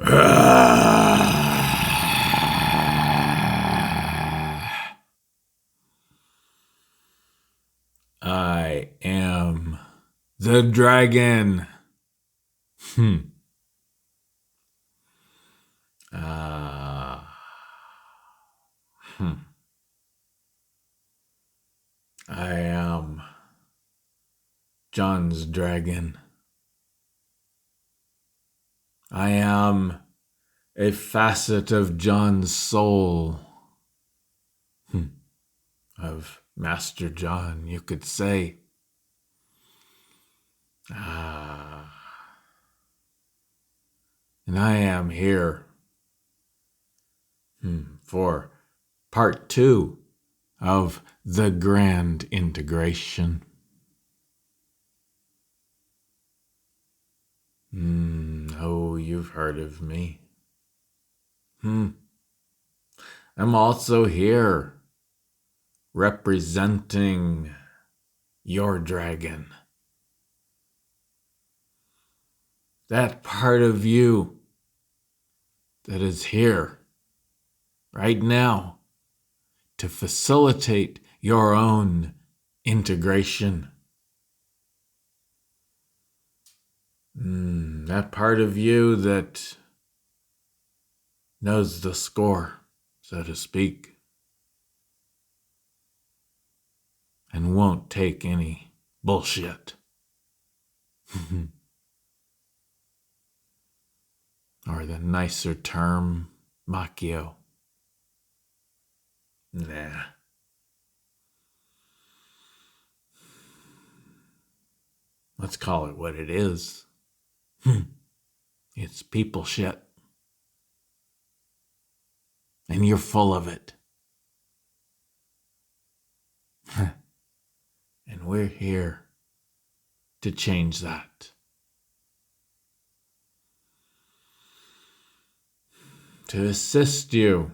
I am the dragon. Ah. I am John's dragon. I am a facet of John's soul. Of Master John, you could say. And I am here for part 2 of the grand integration. Oh, you've heard of me. I'm also here representing your dragon. That part of you that is here right now to facilitate your own integration. That part of you that knows the score, so to speak, and won't take any bullshit. Or the nicer term, Macchio. Nah. Let's call it what it is. It's people shit. And you're full of it. And we're here to change that. To assist you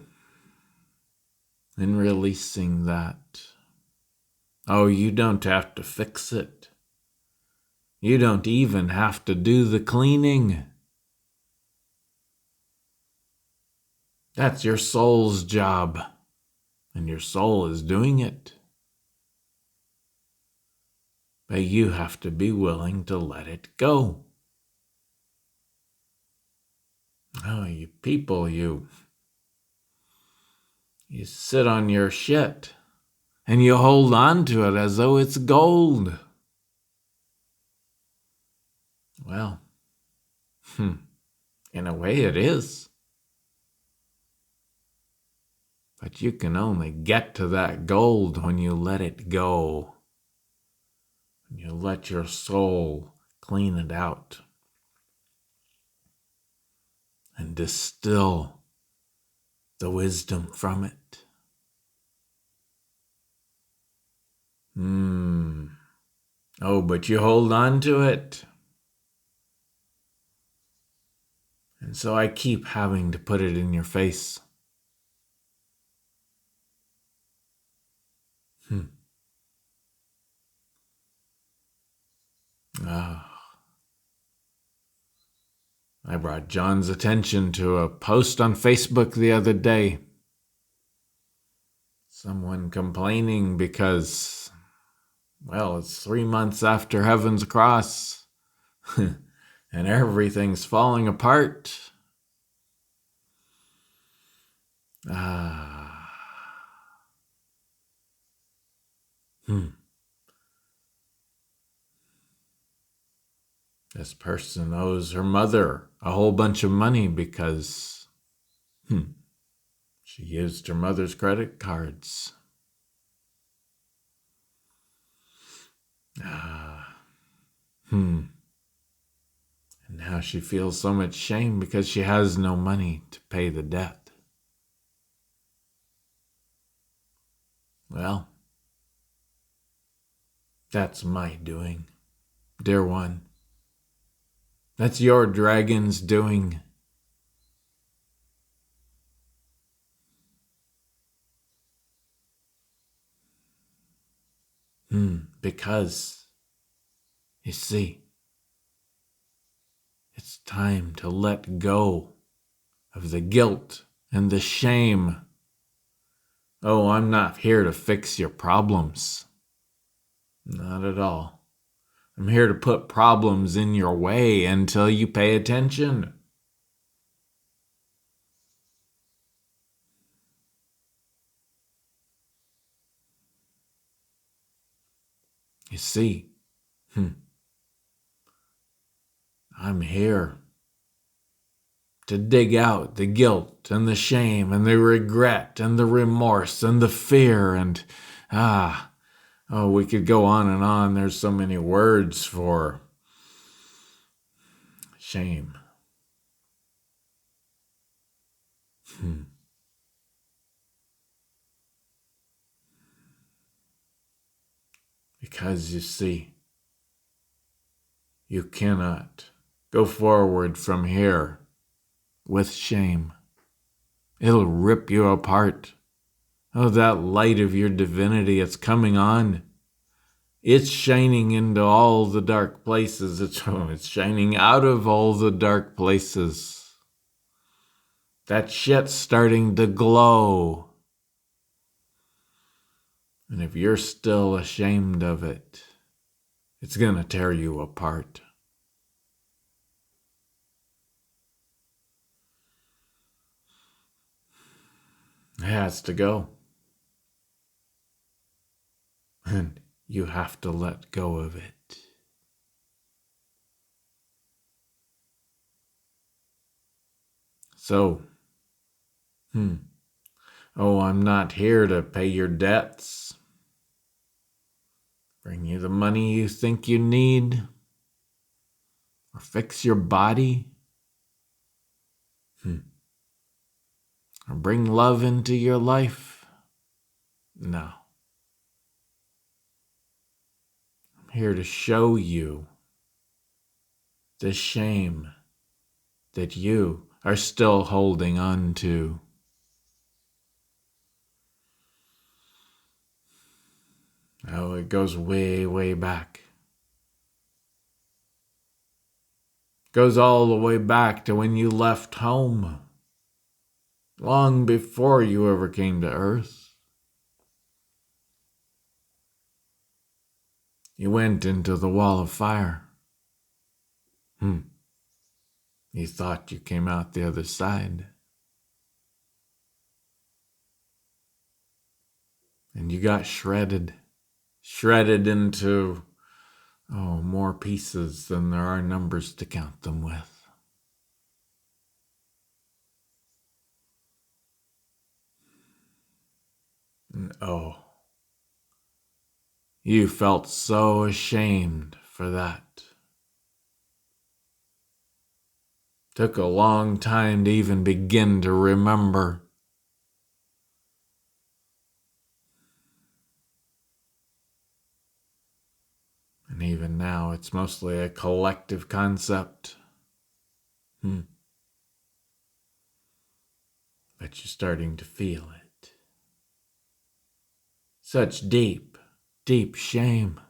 in releasing that. Oh, you don't have to fix it. You don't even have to do the cleaning. That's your soul's job, and your soul is doing it. But you have to be willing to let it go. Oh, you people, you sit on your shit, and you hold on to it as though it's gold. Well, in a way it is. But you can only get to that gold when you let it go. When you let your soul clean it out and distill the wisdom from it. Oh, but you hold on to it. And so I keep having to put it in your face. I brought John's attention to a post on Facebook the other day. Someone complaining because, well, it's 3 months after Heaven's Cross and everything's falling apart. This person owes her mother a whole bunch of money because she used her mother's credit cards. And now she feels so much shame because she has no money to pay the debt. Well, that's my doing, dear one. That's your dragon's doing. Because, you see, it's time to let go of the guilt and the shame. Oh, I'm not here to fix your problems. Not at all. I'm here to put problems in your way until you pay attention. You see, I'm here to dig out the guilt and the shame and the regret and the remorse and the fear and, we could go on and on. There's so many words for shame. Because you see, you cannot go forward from here with shame. It'll rip you apart. Oh, that light of your divinity, it's coming on. It's shining into all the dark places. It's shining out of all the dark places. That shit's starting to glow. And if you're still ashamed of it, it's gonna tear you apart. It has to go. And you have to let go of it. So, oh, I'm not here to pay your debts, bring you the money you think you need, or fix your body, or bring love into your life. No. I'm here to show you the shame that you are still holding on to. Oh, it goes way, way back. Goes all the way back to when you left home. Long before you ever came to Earth. You went into the wall of fire. You thought you came out the other side. And you got shredded. Shredded into, more pieces than there are numbers to count them with. And you felt so ashamed for that. Took a long time to even begin to remember. And even now, it's mostly a collective concept. But you're starting to feel it. Such deep, deep shame.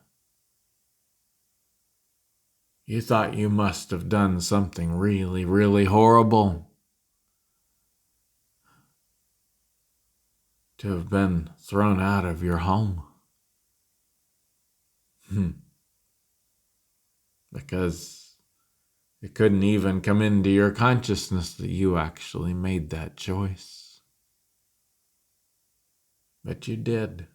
You thought you must have done something really, really horrible to have been thrown out of your home. Because it couldn't even come into your consciousness that you actually made that choice. But you did.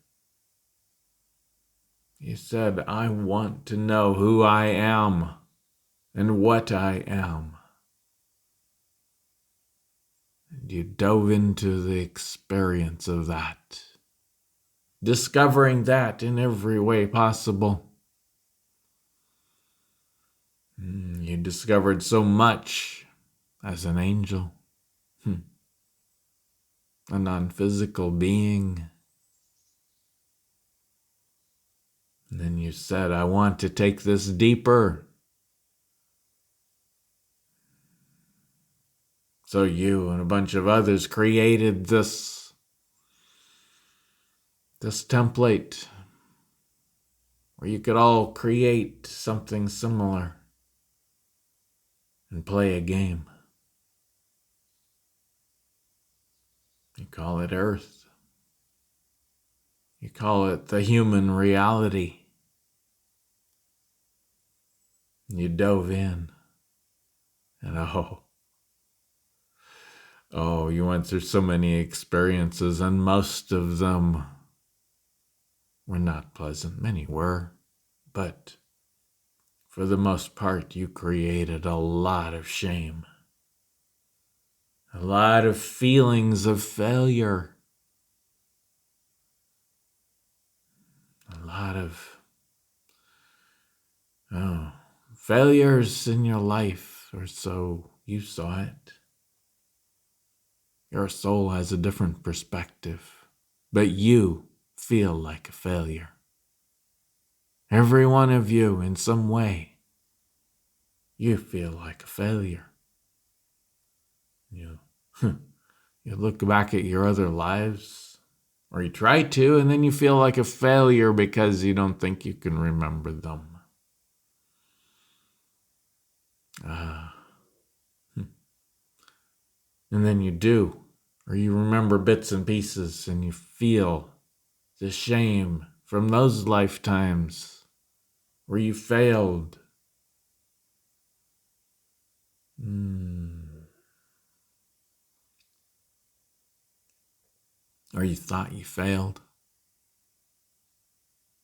You said, I want to know who I am and what I am. And you dove into the experience of that, discovering that in every way possible. You discovered so much as an angel, a non-physical being. And then you said, I want to take this deeper. So you and a bunch of others created this template where you could all create something similar and play a game. You call it Earth. You call it the human reality. You dove in, and you went through so many experiences, and most of them were not pleasant. Many were, but for the most part, you created a lot of shame, a lot of feelings of failure, a lot of failures in your life, or so you saw it. Your soul has a different perspective, but you feel like a failure. Every one of you, in some way, you feel like a failure. You look back at your other lives, or you try to, and then you feel like a failure because you don't think you can remember them. And then you do, or you remember bits and pieces, and you feel the shame from those lifetimes where you failed. Or you thought you failed.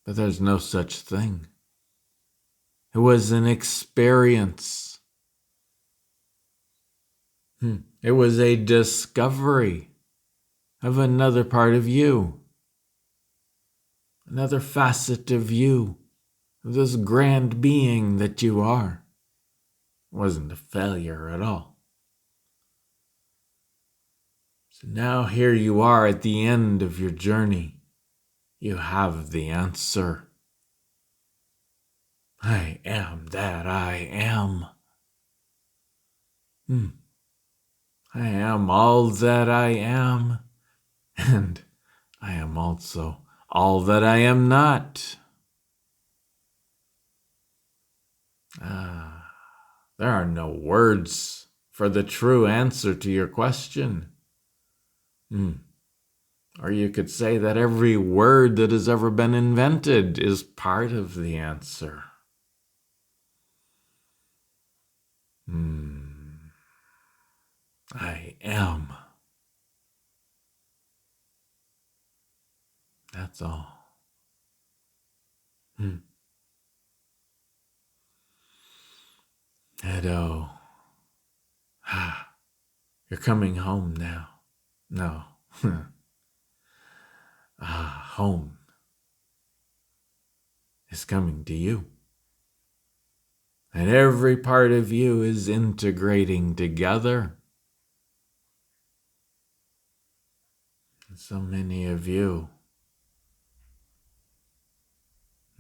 But there's no such thing. It was an experience. It was a discovery of another part of you, another facet of you, of this grand being that you are. It wasn't a failure at all. So now here you are at the end of your journey. You have the answer. I am that I am. I am all that I am, and I am also all that I am not. There are no words for the true answer to your question. Or you could say that every word that has ever been invented is part of the answer. I am. That's all. And you're coming home now. No. Home is coming to you. And every part of you is integrating together. And so many of you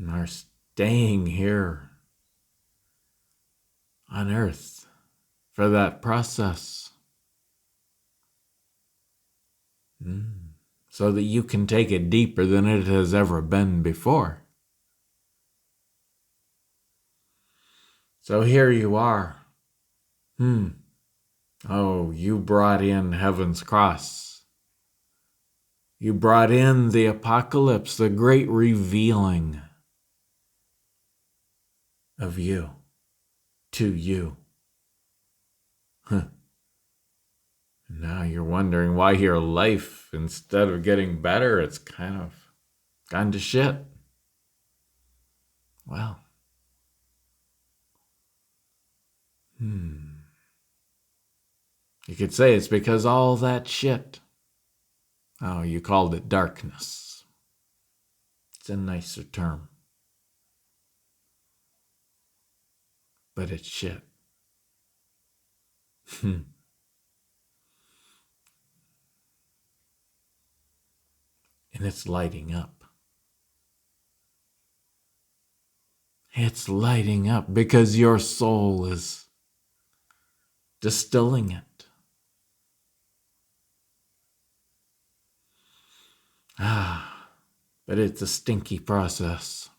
are staying here on Earth for that process. So that you can take it deeper than it has ever been before. So here you are. You brought in Heaven's Cross. You brought in the apocalypse, the great revealing of you to you. Now you're wondering why your life, instead of getting better, it's kind of gone to shit. Well, you could say it's because all that shit. You called it darkness. It's a nicer term. But it's shit. And it's lighting up. It's lighting up because your soul is distilling it. But it's a stinky process.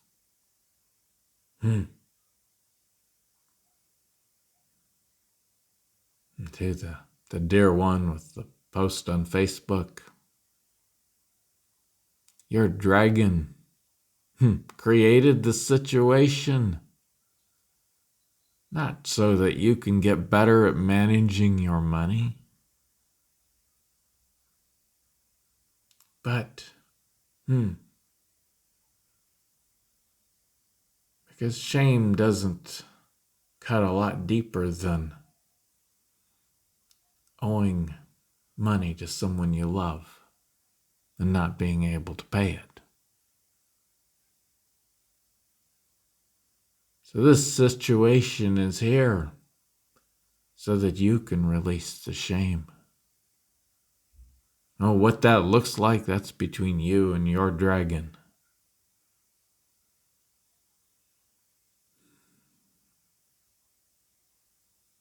To the dear one with the post on Facebook. Your dragon created the situation, not so that you can get better at managing your money, but because shame doesn't cut a lot deeper than owing money to someone you love and not being able to pay it. So this situation is here so that you can release the shame. Oh, what that looks like, that's between you and your dragon.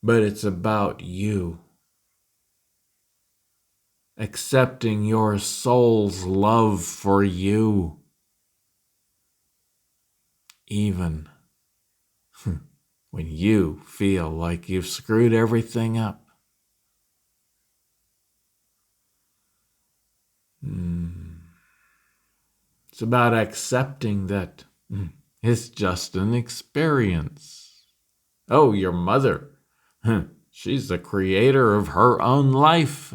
But it's about you accepting your soul's love for you, even when you feel like you've screwed everything up. It's about accepting that it's just an experience. Oh, your mother, she's the creator of her own life.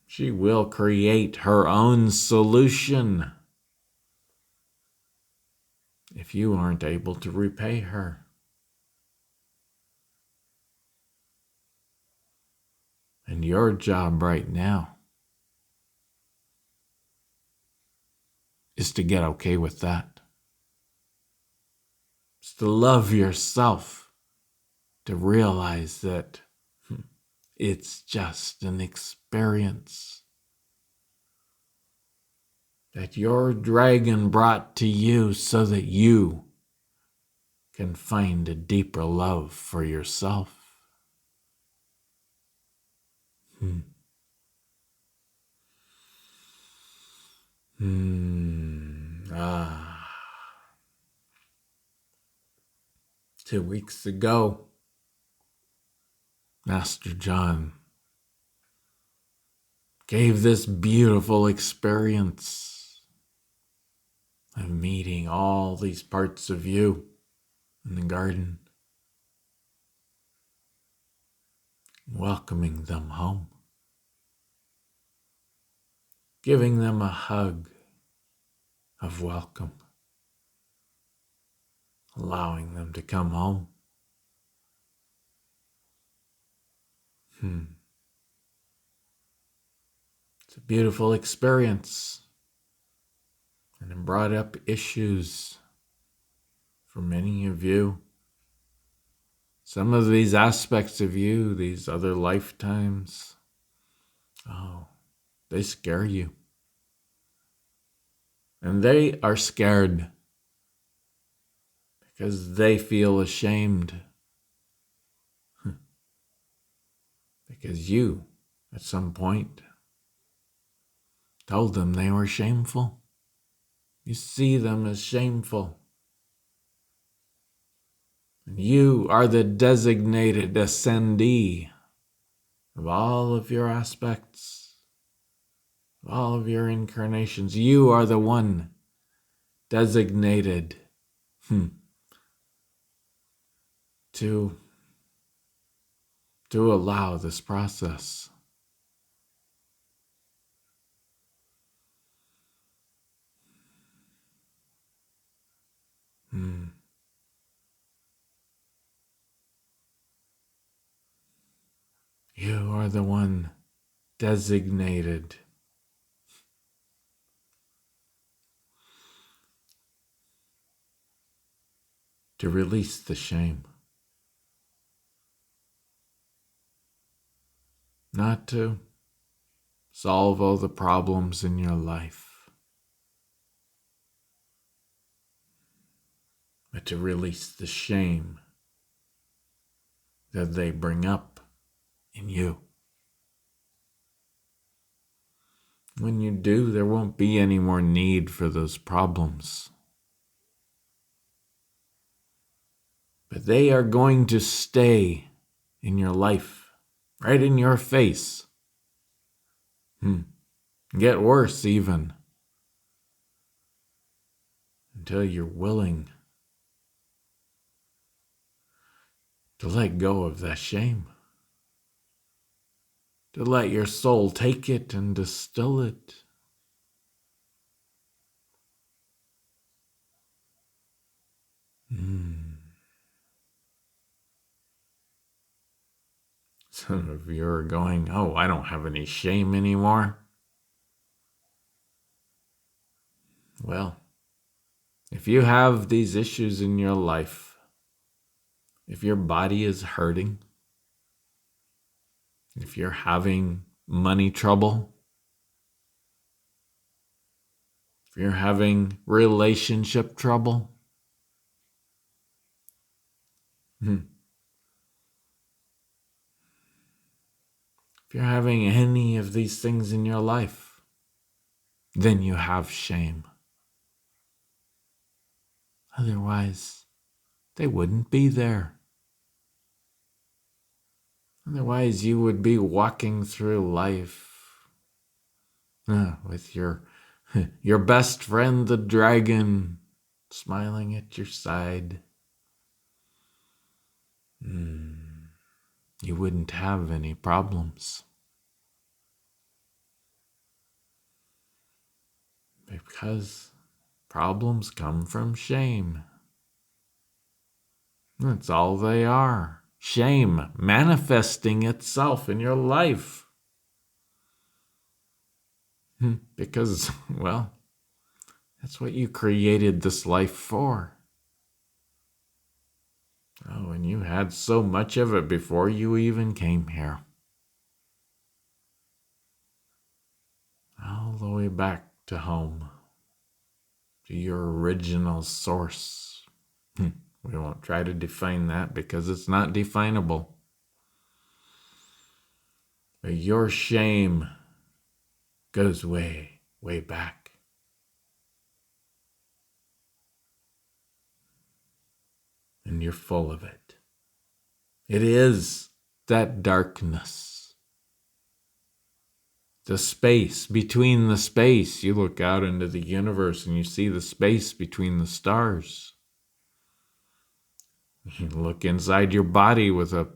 She will create her own solution if you aren't able to repay her. And your job right now is to get okay with that. It's to love yourself, to realize that it's just an experience that your dragon brought to you so that you can find a deeper love for yourself. Ah. 2 weeks ago, Master John gave this beautiful experience of meeting all these parts of you in the garden, welcoming them home, giving them a hug of welcome, allowing them to come home. It's a beautiful experience, and it brought up issues for many of you. Some of these aspects of you, these other lifetimes, they scare you. And they are scared because they feel ashamed. Because you, at some point, told them they were shameful. You see them as shameful. And you are the designated ascendee of all of your aspects, of all of your incarnations. You are the one designated to allow this process. You are the one designated to release the shame. Not to solve all the problems in your life, but to release the shame that they bring up in you. When you do, there won't be any more need for those problems. But they are going to stay in your life right in your face. Get worse even, until you're willing to let go of that shame, to let your soul take it and distill it. Some of you are going, oh, I don't have any shame anymore. Well, if you have these issues in your life, if your body is hurting, if you're having money trouble, if you're having relationship trouble, if you're having any of these things in your life, then you have shame. Otherwise, they wouldn't be there. Otherwise, you would be walking through life with your best friend, the dragon, smiling at your side. You wouldn't have any problems. Because problems come from shame. That's all they are. Shame manifesting itself in your life. Because, well, that's what you created this life for. Oh, and you had so much of it before you even came here. All the way back to home, to your original source. We won't try to define that because it's not definable. But your shame goes way, way back. And you're full of it. It is that darkness. The space between the space. You look out into the universe and you see the space between the stars. You look inside your body with a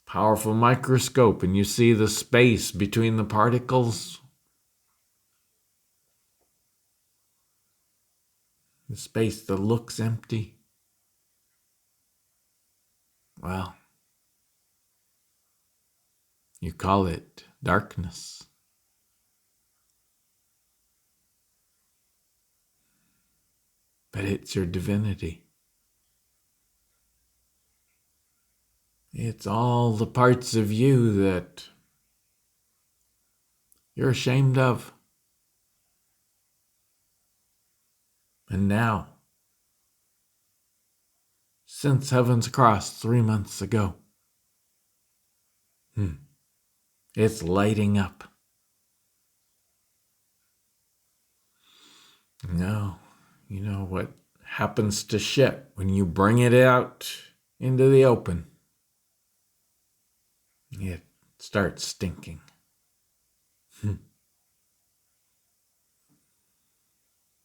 powerful microscope and you see the space between the particles. The space that looks empty. Well, you call it darkness. But it's your divinity. It's all the parts of you that you're ashamed of. And now, since Heaven's Cross 3 months ago, it's lighting up. No, you know what happens to shit when you bring it out into the open? It starts stinking.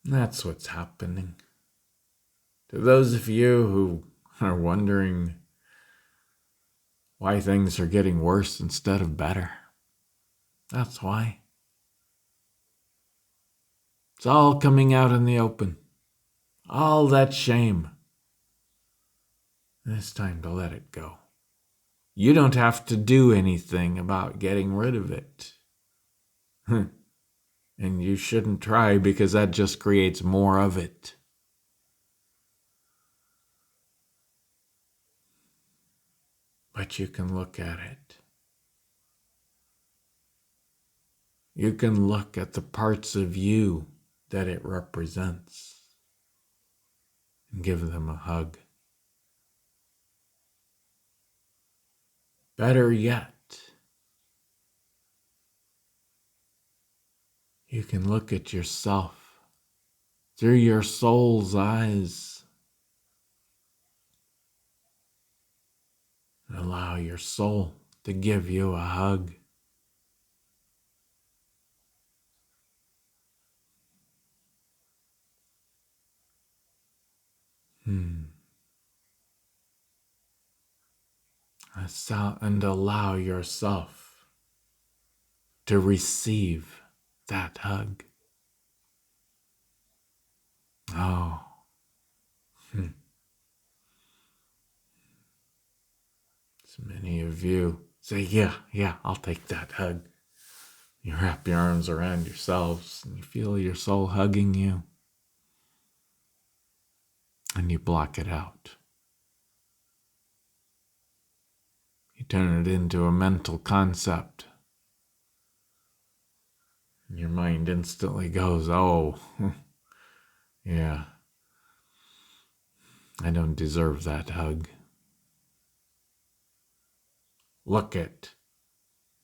That's what's happening. To those of you who are wondering why things are getting worse instead of better, that's why. It's all coming out in the open. All that shame. And it's time to let it go. You don't have to do anything about getting rid of it. And you shouldn't try because that just creates more of it. But you can look at it. You can look at the parts of you that it represents and give them a hug. Better yet, you can look at yourself through your soul's eyes and allow your soul to give you a hug. And allow yourself to receive that hug. Oh. So many of you say, yeah, I'll take that hug. You wrap your arms around yourselves and you feel your soul hugging you. And you block it out. You turn it into a mental concept. And your mind instantly goes, oh, yeah, I don't deserve that hug. Look at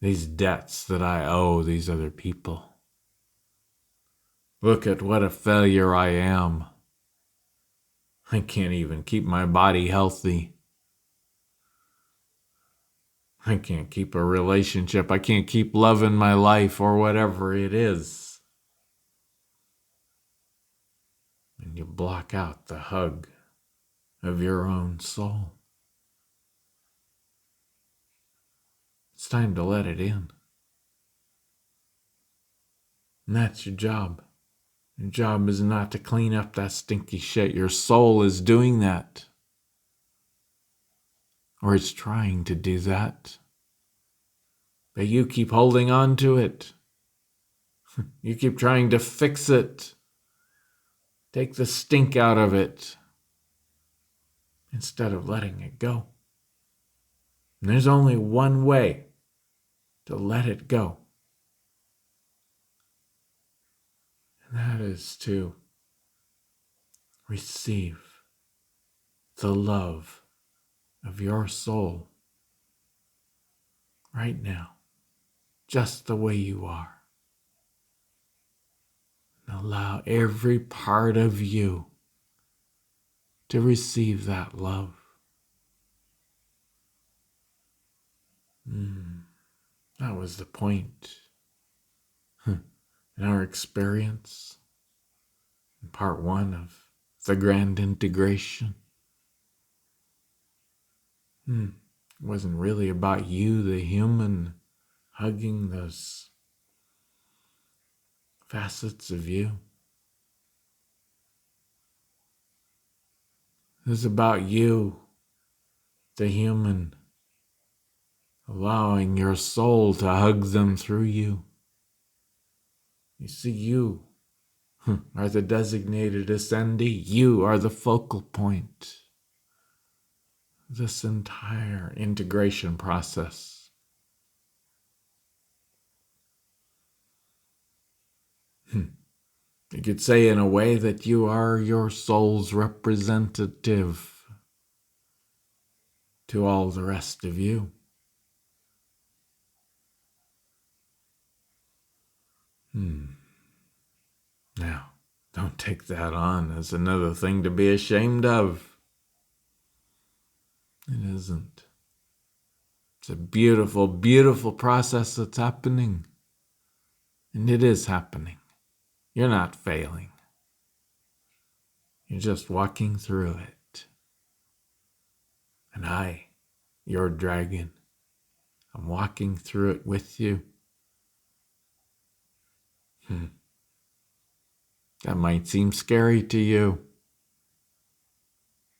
these debts that I owe these other people. Look at what a failure I am. I can't even keep my body healthy. I can't keep a relationship. I can't keep love in my life or whatever it is. And you block out the hug of your own soul. It's time to let it in. And that's your job. Your job is not to clean up that stinky shit. Your soul is doing that. Or it's trying to do that. But you keep holding on to it. You keep trying to fix it. Take the stink out of it. Instead of letting it go. And there's only one way to let it go. And that is to receive the love of your soul right now, just the way you are. And allow every part of you to receive that love. That was the point in our experience in part 1 of the grand integration. It wasn't really about you, the human, hugging those facets of you. It was about you, the human, allowing your soul to hug them through you. You see, you are the designated ascendee. You are the focal point. This entire integration process. You could say in a way that you are your soul's representative to all the rest of you. Now, don't take that on as another thing to be ashamed of. It isn't. It's a beautiful, beautiful process that's happening. And it is happening. You're not failing. You're just walking through it. And I, your dragon, I'm walking through it with you. That might seem scary to you.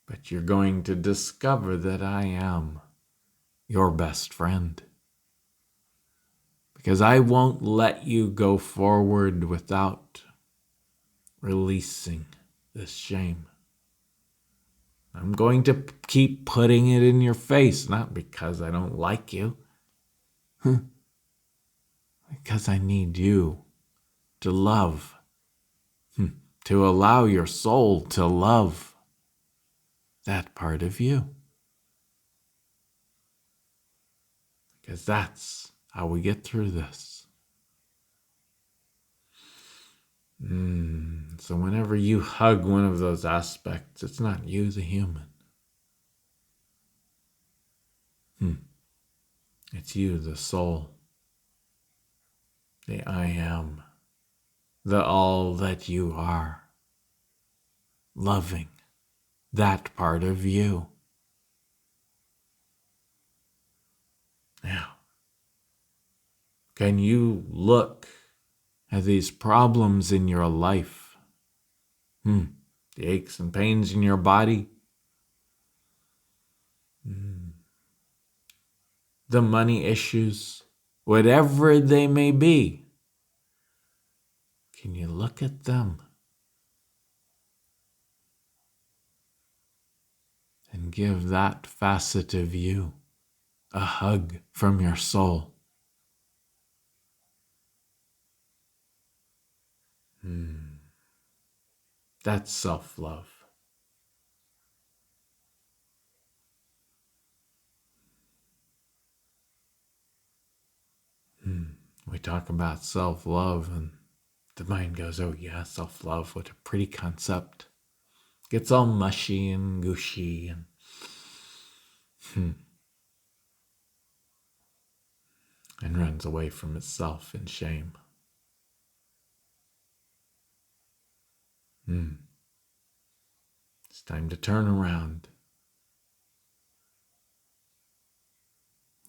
But you're going to discover that I am your best friend. Because I won't let you go forward without releasing this shame. I'm going to keep putting it in your face, not because I don't like you, because I need you to love, to allow your soul to love that part of you. Because that's how we get through this. So whenever you hug one of those aspects, it's not you, the human. It's you, the soul, the I am, the all that you are, loving that part of you. Now, can you look at these problems in your life? The aches and pains in your body? The money issues? Whatever they may be. Can you look at them and give that facet of you a hug from your soul? That's self-love. We talk about self-love and the mind goes, oh yeah, self-love, what a pretty concept. Gets all mushy and gushy and runs away from itself in shame. It's time to turn around.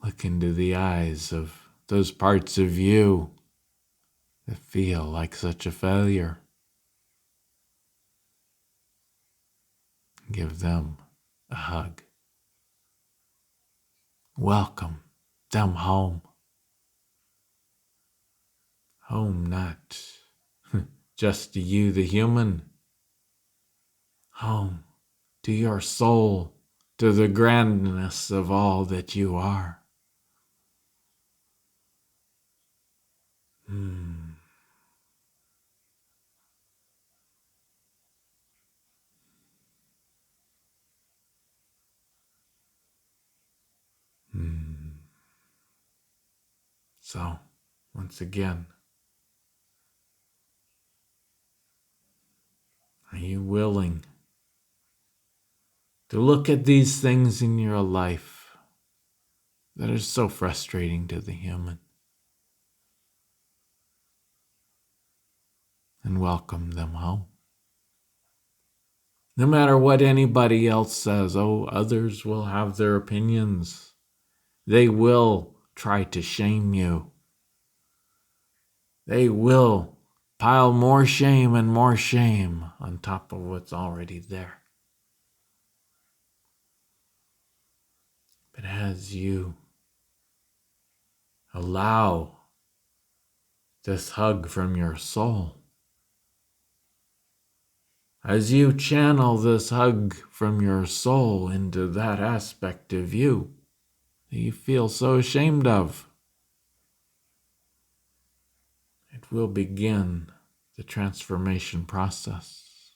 Look into the eyes of those parts of you that feel like such a failure. Give them a hug. Welcome them home. Home, not just to you, the human. Home to your soul, to the grandness of all that you are. So, once again, are you willing to look at these things in your life that are so frustrating to the human and welcome them home? No matter what anybody else says, oh, others will have their opinions. They will try to shame you. They will pile more shame and more shame on top of what's already there. But as you allow this hug from your soul, as you channel this hug from your soul into that aspect of you that you feel so ashamed of, it will begin the transformation process.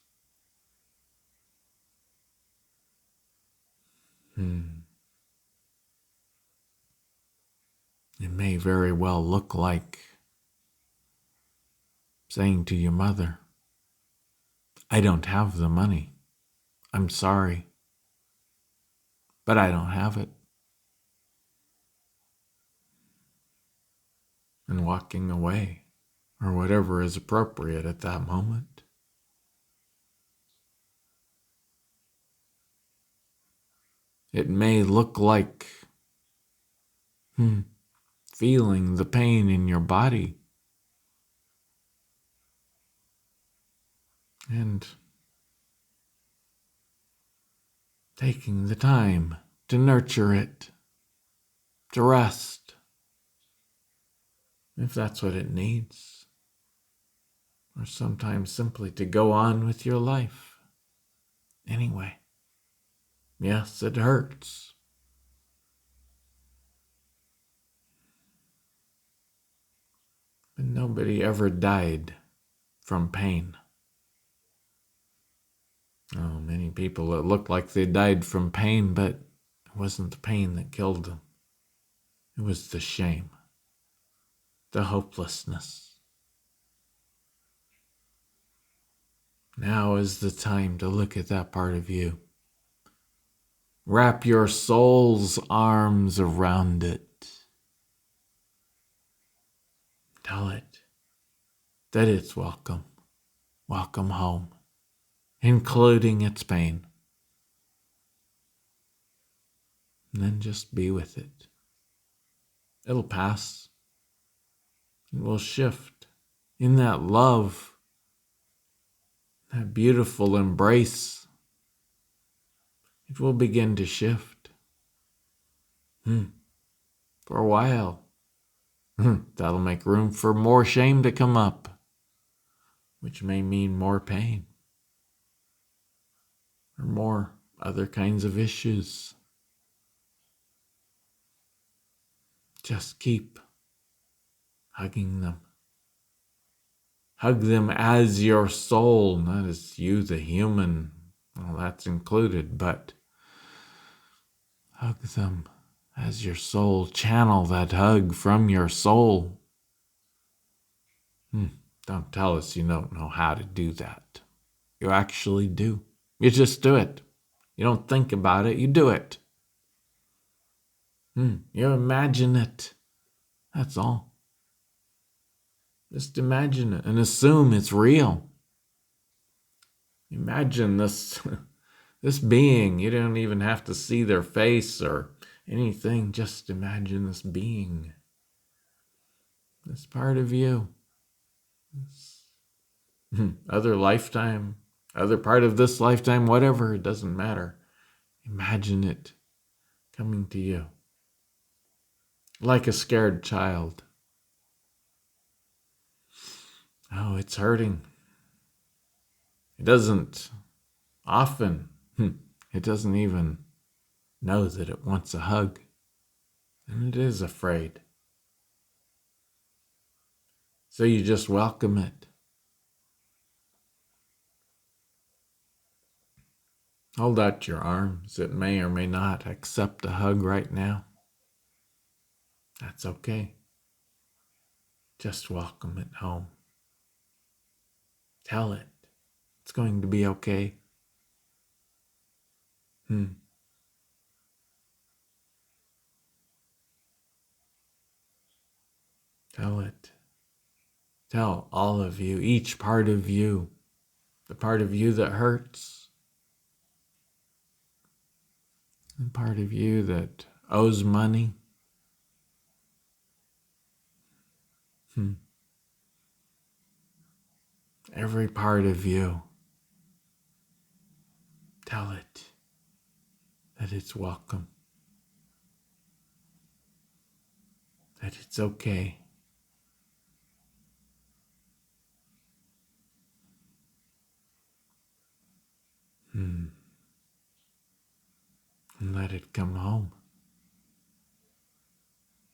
It may very well look like saying to your mother, I don't have the money. I'm sorry, but I don't have it. And walking away, or whatever is appropriate at that moment. It may look like feeling the pain in your body and taking the time to nurture it, to rest, if that's what it needs, or sometimes simply to go on with your life. Anyway, yes, it hurts. But nobody ever died from pain. Oh, many people that looked like they died from pain, but it wasn't the pain that killed them. It was the shame, the hopelessness. Now is the time to look at that part of you. Wrap your soul's arms around it Tell it that it's welcome. Welcome home, including its pain. And then just be with it. It'll pass. It will shift in that love, that beautiful embrace. It will begin to shift. For a while. That'll make room for more shame to come up, which may mean more pain or more other kinds of issues. Just keep hugging them. Hug them as your soul, not as you, the human. Well, that's included, but hug them as your soul. Channel that hug from your soul. Don't tell us you don't know how to do that. You actually do. You just do it. You don't think about it, you do it. You imagine it. That's all. Just imagine it and assume it's real. Imagine this this being. You don't even have to see their face or anything. Just imagine this being. This part of you. This other lifetime, other part of this lifetime, whatever, it doesn't matter. Imagine it coming to you. Like a scared child. Oh, it's hurting. It doesn't often, it doesn't even know that it wants a hug. And it is afraid. So you just welcome it. Hold out your arms. It may or may not accept a hug right now. That's okay. Just welcome it home. Tell it it's going to be okay. Tell it. Tell all of you, each part of you, the part of you that hurts, the part of you that owes money. Every part of you. Tell it that it's welcome. That it's okay. And let it come home.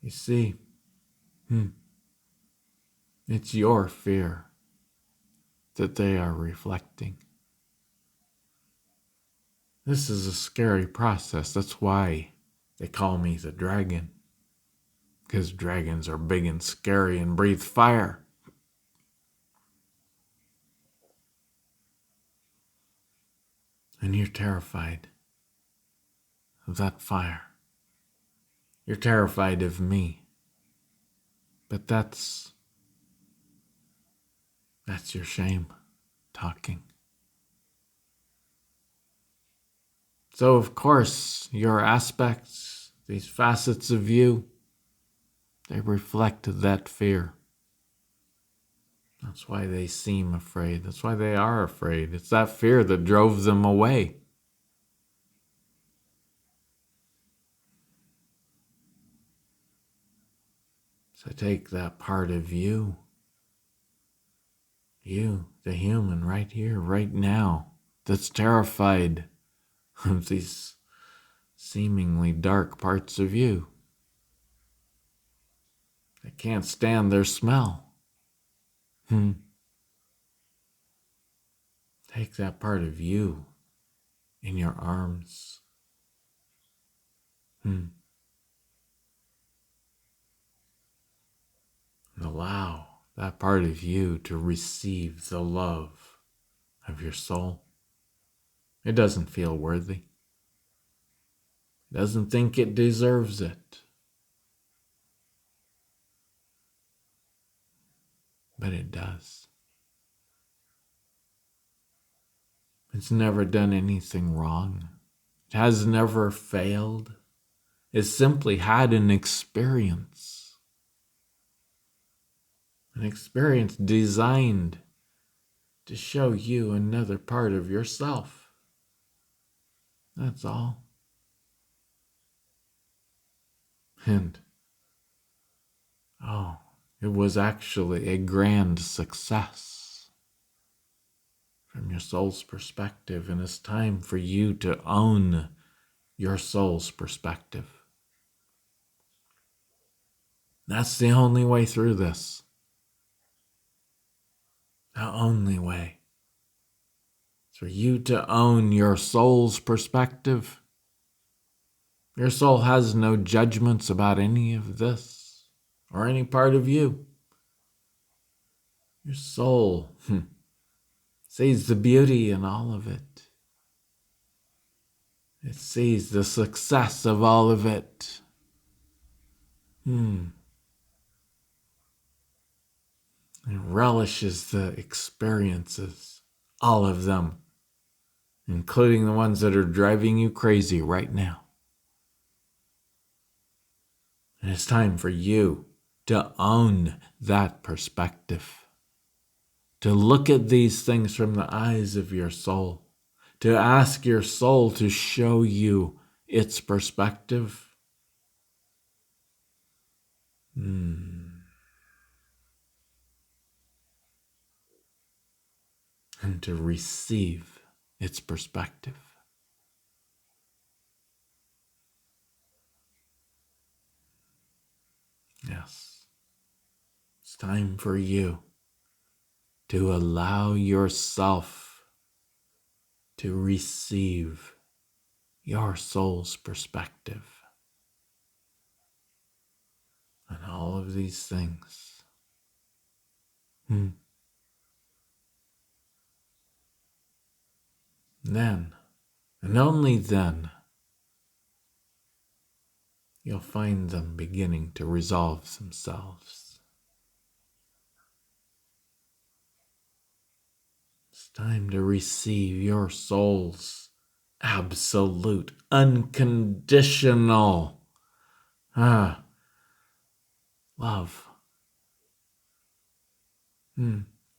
You see, it's your fear that they are reflecting. This is a scary process. That's why they call me the dragon. Because dragons are big and scary and breathe fire. And you're terrified of that fire. You're terrified of me. But that's your shame talking. So of course, your aspects, these facets of you, they reflect that fear. That's why they seem afraid. That's why they are afraid. It's that fear that drove them away. So take that part of you, the human, right here, right now, that's terrified of these seemingly dark parts of you. They can't stand their smell. Take that part of you in your arms. And allow that part of you to receive the love of your soul. It doesn't feel worthy. It doesn't think it deserves it. but it does. It's never done anything wrong. It has never failed. It's simply had an experience. An experience designed to show you another part of yourself. That's all. And, it was actually a grand success from your soul's perspective, and it's time for you to own your soul's perspective. That's the only way through this. The only way. It's for you to own your soul's perspective. Your soul has no judgments about any of this or any part of you. Your soul sees the beauty in all of it. It sees the success of all of it. It relishes the experiences, all of them, including the ones that are driving you crazy right now. And it's time for you to own that perspective, to look at these things from the eyes of your soul, to ask your soul to show you its perspective. And to receive its perspective. Yes, it's time for you to allow yourself to receive your soul's perspective on all of these things. Then, and only then, you'll find them beginning to resolve themselves. It's time to receive your soul's absolute, unconditional love.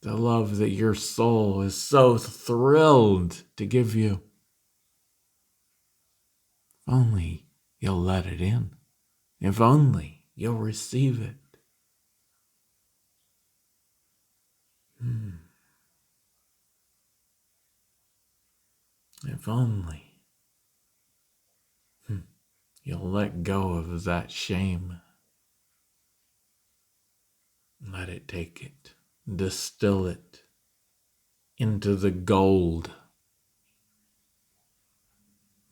The love that your soul is so thrilled to give you. If only you'll let it in. If only you'll receive it. If only you'll let go of that shame. Let it take it. Distill it into the gold.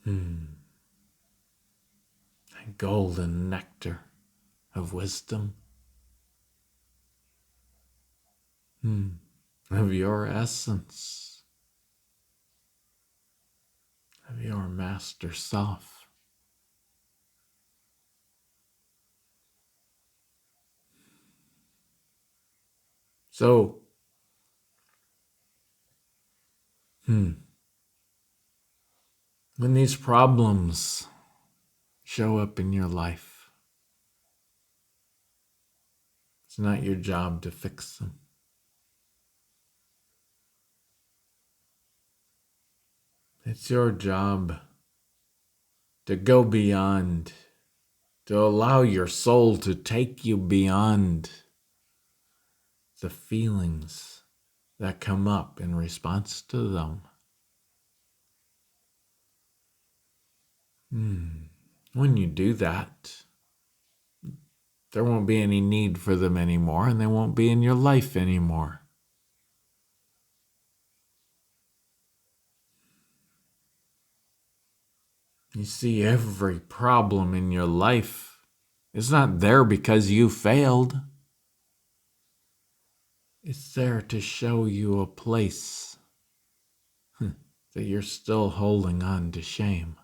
A golden nectar of wisdom. Of your essence. Of your master self. So, when these problems show up in your life, it's not your job to fix them. It's your job to go beyond, to allow your soul to take you beyond the feelings that come up in response to them. When you do that, there won't be any need for them anymore, and they won't be in your life anymore. You see, every problem in your life is not there because you failed. It's there to show you a place that you're still holding on to shame.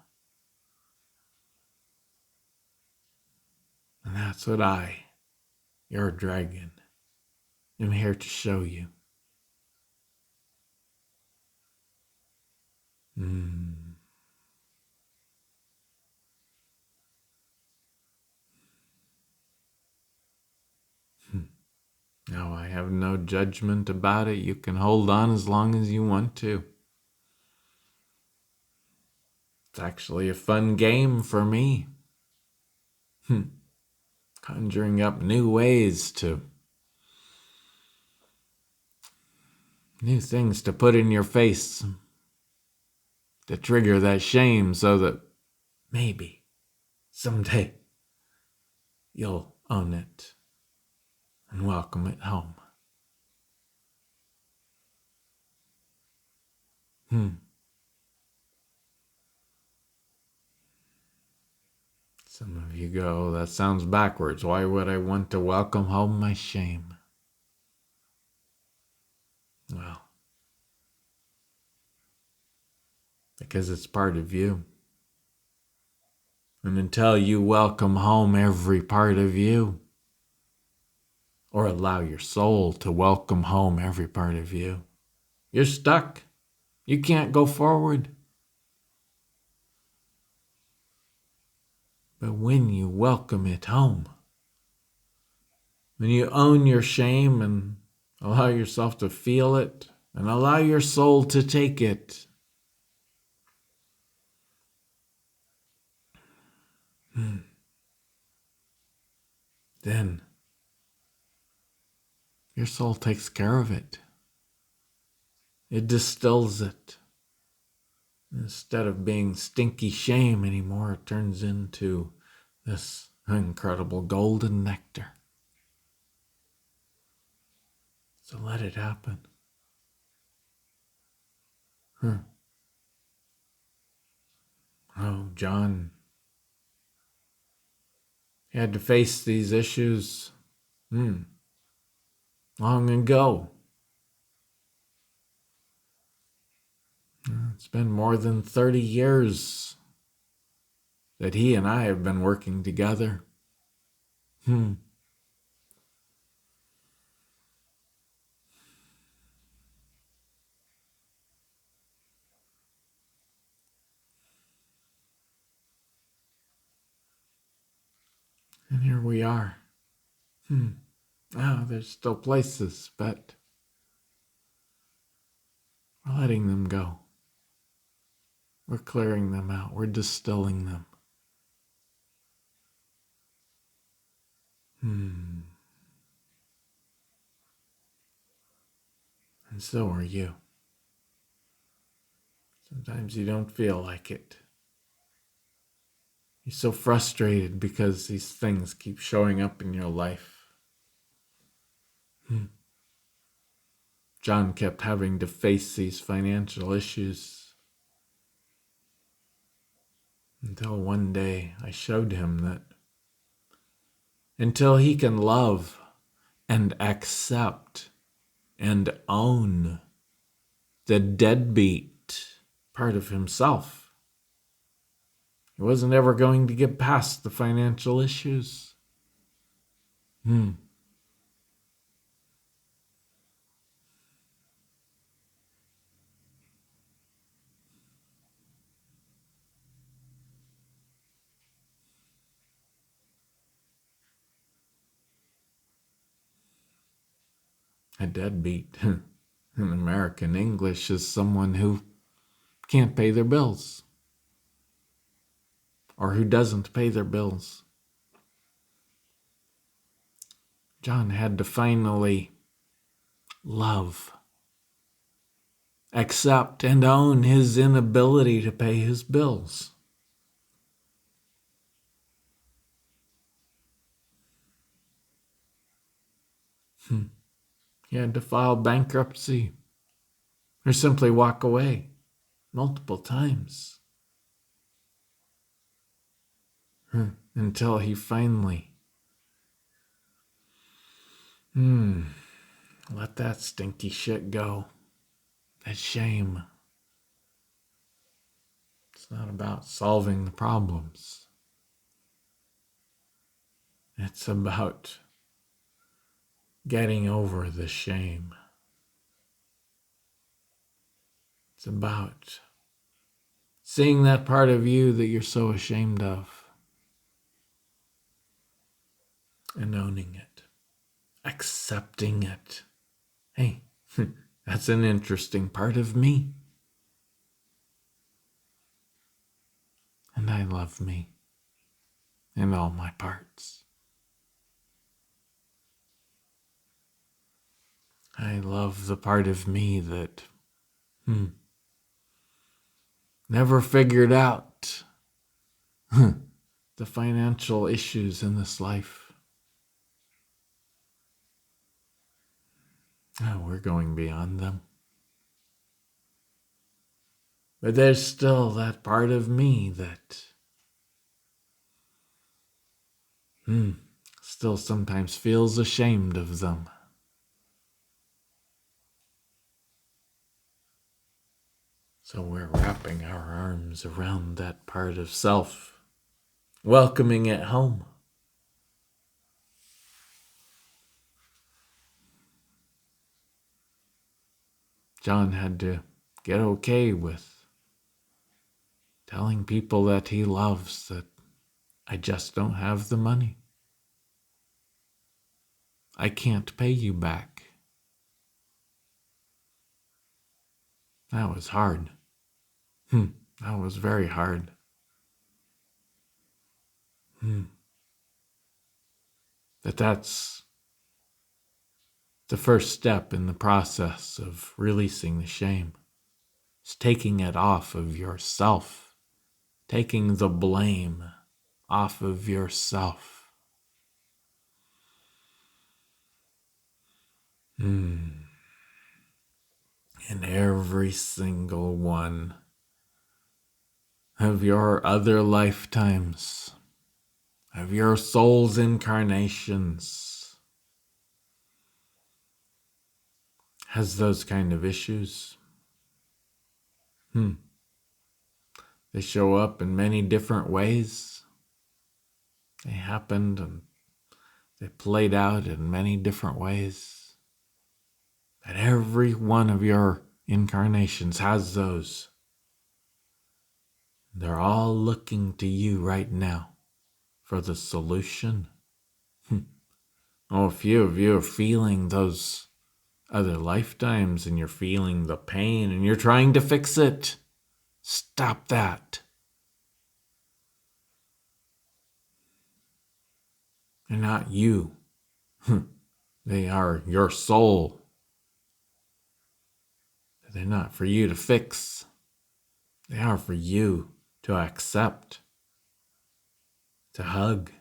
And that's what your dragon, am here to show you. Now, I have no judgment about it. You can hold on as long as you want to. It's actually a fun game for me. Conjuring up new ways new things to put in your face to trigger that shame so that maybe someday you'll own it and welcome it home. Some of you go, that sounds backwards. Why would I want to welcome home my shame? Well, because it's part of you. And until you welcome home every part of you, or allow your soul to welcome home every part of you, you're stuck. You can't go forward. But when you welcome it home, when you own your shame and allow yourself to feel it and allow your soul to take it, then your soul takes care of it. It distills it. Instead of being stinky shame anymore, it turns into this incredible golden nectar. So let it happen. Oh, John, he had to face these issues long ago. It's been more than 30 years that he and I have been working together. And here we are. There's still places, but we're letting them go. We're clearing them out. We're distilling them. And so are you. Sometimes you don't feel like it. You're so frustrated because these things keep showing up in your life. John kept having to face these financial issues until one day I showed him that until he can love and accept and own the deadbeat part of himself, he wasn't ever going to get past the financial issues. A deadbeat in American English is someone who can't pay their bills or who doesn't pay their bills. John had to finally love, accept, and own his inability to pay his bills. He had to file bankruptcy or simply walk away multiple times until he finally let that stinky shit go. That shame. It's not about solving the problems. It's about getting over the shame. It's about seeing that part of you that you're so ashamed of and owning it, accepting it. Hey, that's an interesting part of me. And I love me and all my parts. I love the part of me that never figured out the financial issues in this life. Oh, we're going beyond them. But there's still that part of me that still sometimes feels ashamed of them. So we're wrapping our arms around that part of self, welcoming it home. John had to get okay with telling people that he loves that I just don't have the money. I can't pay you back. That was hard. That was very hard. But that's the first step in the process of releasing the shame. It's taking it off of yourself, taking the blame off of yourself. In every single one of your other lifetimes, of your soul's incarnations, has those kind of issues. They show up in many different ways. They happened and they played out in many different ways. But every one of your incarnations has those. They're all looking to you right now for the solution. Oh, a few of you are feeling those other lifetimes and you're feeling the pain and you're trying to fix it. Stop that. They're not you. They are your soul. They're not for you to fix. They are for you to accept, to hug,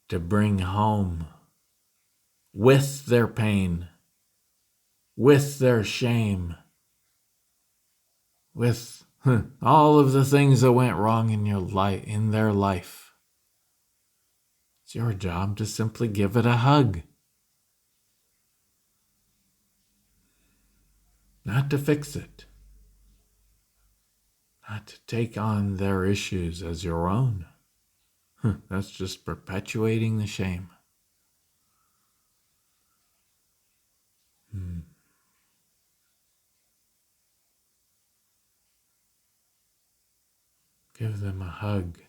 to bring home with their pain, with their shame, with all of the things that went wrong in your life, in their life. It's your job to simply give it a hug. Not to fix it. Not to take on their issues as your own. That's just perpetuating the shame. Give them a hug.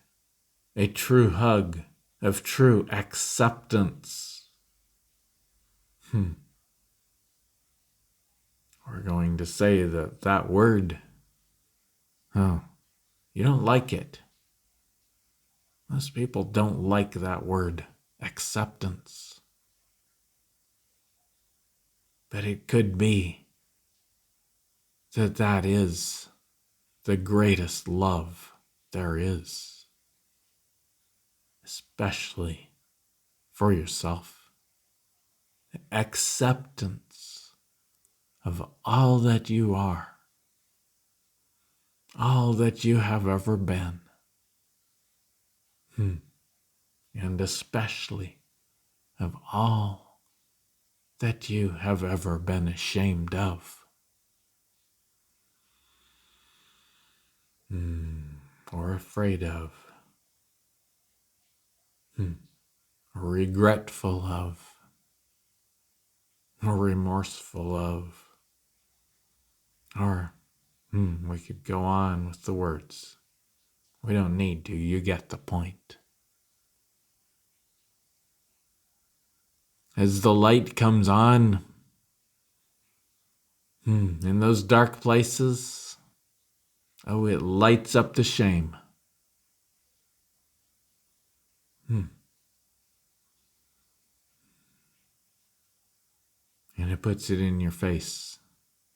A true hug of true acceptance. We're going to say that word, you don't like it. Most people don't like that word, acceptance. But it could be that is the greatest love there is, especially for yourself. Acceptance of all that you are, all that you have ever been, and especially of all that you have ever been ashamed of, or afraid of, or regretful of. or remorseful of. Or we could go on with the words. We don't need to. You get the point. As the light comes on, in those dark places, oh, it lights up the shame. And it puts it in your face.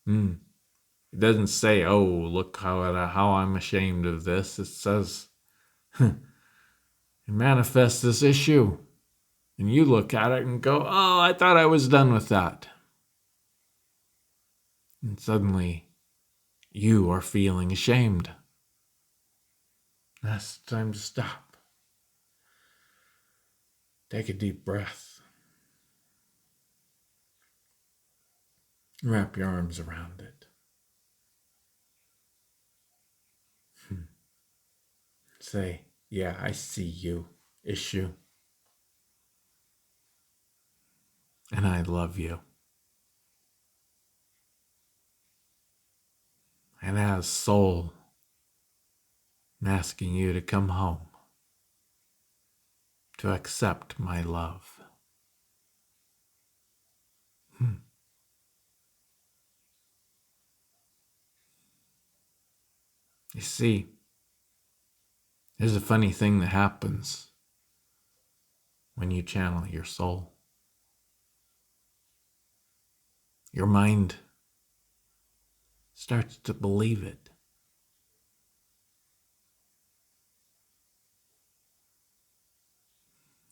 It doesn't say, oh, look how I'm ashamed of this. It says, it manifests this issue. And you look at it and go, oh, I thought I was done with that. And suddenly, you are feeling ashamed. That's the time to stop. Take a deep breath. Wrap your arms around it. Say, yeah, I see you, issue. And I love you. And as soul, I'm asking you to come home, to accept my love. You see, there's a funny thing that happens when you channel your soul. Your mind starts to believe it.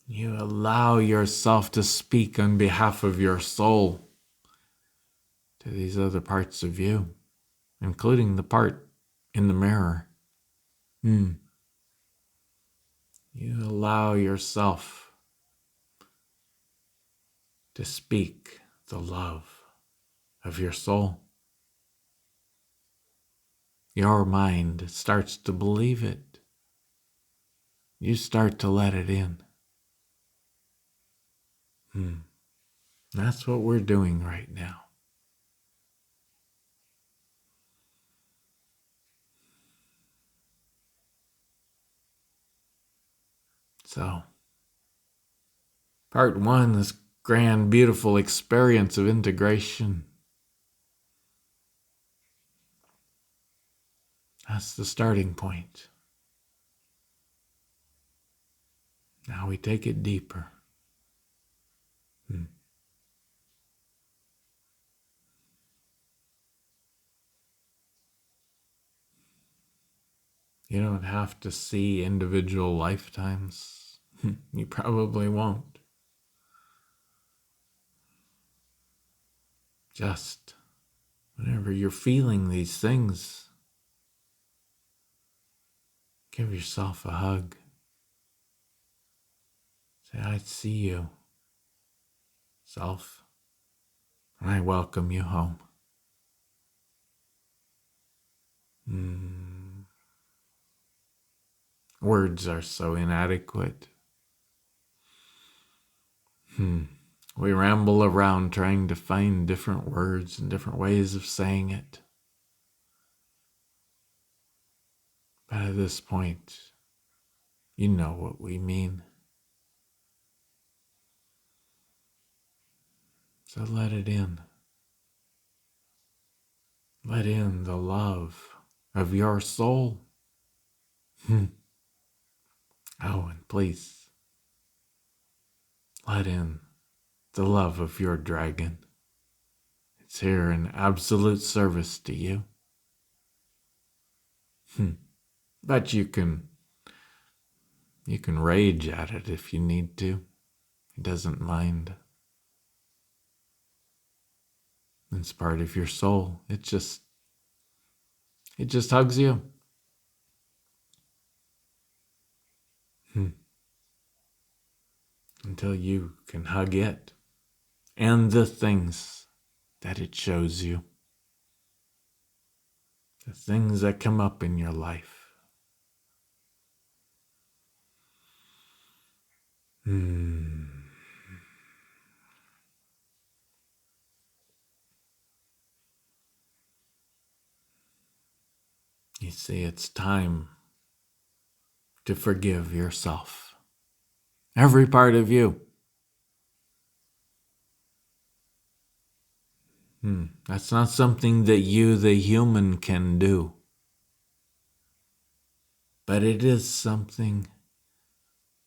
You allow yourself to speak on behalf of your soul to these other parts of you, including the part in the mirror. You allow yourself to speak the love of your soul. Your mind starts to believe it. You start to let it in. That's what we're doing right now. So, part one, this grand, beautiful experience of integration. That's the starting point. Now we take it deeper. You don't have to see individual lifetimes. You probably won't. Just whenever you're feeling these things, give yourself a hug. Say, I see you, self, and I welcome you home. Words are so inadequate. We ramble around trying to find different words and different ways of saying it. But at this point, you know what we mean. So let it in. Let in the love of your soul. Oh, and please, let in the love of your dragon. It's here in absolute service to you. But you can rage at it if you need to. It doesn't mind. It's part of your soul. It just hugs you. Until you can hug it and the things that it shows you. The things that come up in your life. You see, it's time to forgive yourself. Every part of you. That's not something that you, the human, can do. But it is something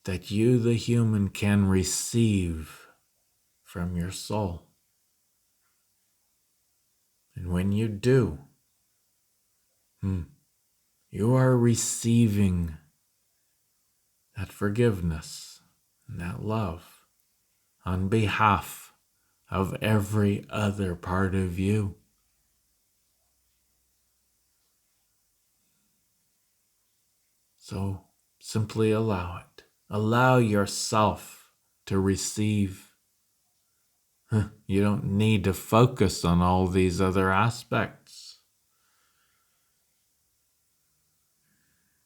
that you, the human, can receive from your soul. And when you do, you are receiving that forgiveness and that love on behalf of every other part of you. So simply allow it. Allow yourself to receive. You don't need to focus on all these other aspects.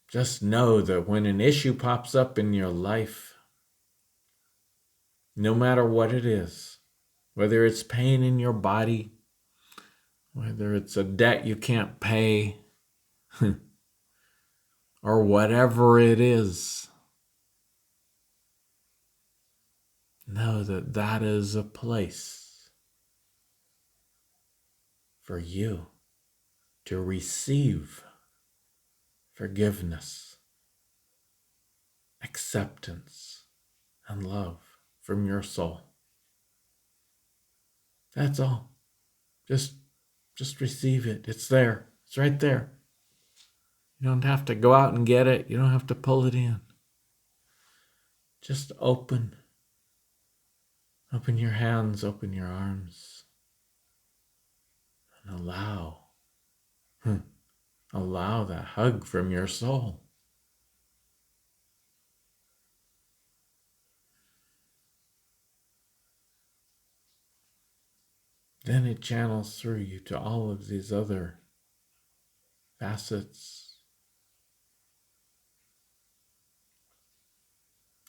Just know that when an issue pops up in your life, no matter what it is, whether it's pain in your body, whether it's a debt you can't pay, or whatever it is, know that that is a place for you to receive forgiveness, acceptance, and love from your soul. That's all. Just receive it. It's there. It's right there. You don't have to go out and get it. You don't have to pull it in. Just open your hands, open your arms, and allow that hug from your soul. Then it channels through you to all of these other facets.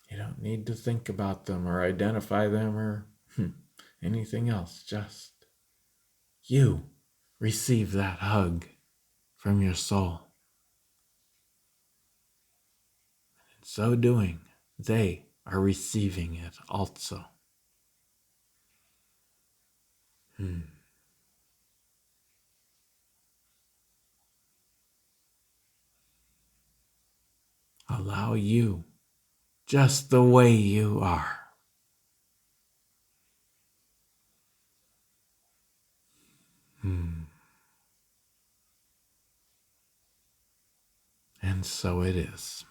You don't need to think about them or identify them or anything else. Just you receive that hug from your soul. In so doing, they are receiving it also. Allow you just the way you are. And so it is.